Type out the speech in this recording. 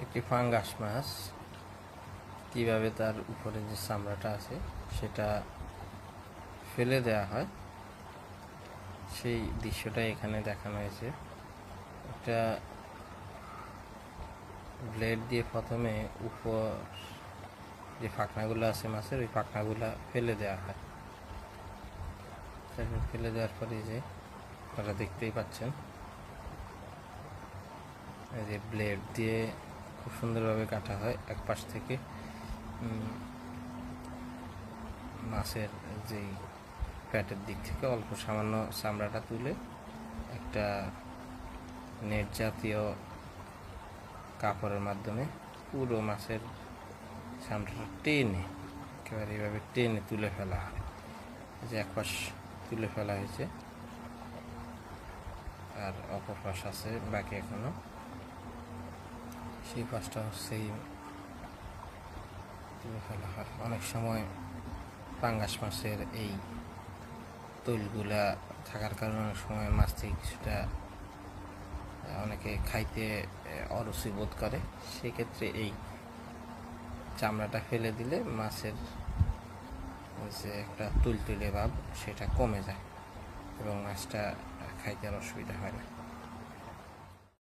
একটি ফাঙ্গাস মাছ কিভাবে তার উপরে যে চামড়াটা আছে সেটা ফেলে দেওয়া হয় সেই দৃশ্যটা এখানে দেখানো হয়েছে। একটা ব্লেড দিয়ে প্রথমে উপর যে ফাঁকনাগুলো আছে মাছের ওই ফাঁকনাগুলো ফেলে দেওয়া হয়। ফেলে দেওয়ার পরে যে আপনারা দেখতেই পাচ্ছেন এই যে ব্লেড দিয়ে খুব সুন্দরভাবে কাটা হয়। এক পাশ থেকে মাছের যেই প্যাটের দিক থেকে অল্প সামান্য চামড়াটা তুলে একটা নেট জাতীয় কাপড়ের মাধ্যমে পুরো মাছের চামড়াটা টেনে একেবারে এইভাবে টেনে তুলে ফেলা হয়। যে এক পাশ তুলে ফেলা হয়েছে আর অপর পাশ আছে বাকি এখনো, সেই পাশটা সেই তুলে ফেলা হয়। অনেক সময় পাঙ্গাস মাছের এই তৈলগুলা থাকার কারণে অনেক সময় মাছ থেকে কিছুটা অনেকে খাইতে অরুচি বোধ করে, সেক্ষেত্রে এই চামড়াটা ফেলে দিলে মাছের যে একটা তুলতুলে ভাব সেটা কমে যায় এবং মাছটা খাইতে আর অসুবিধা হয় না।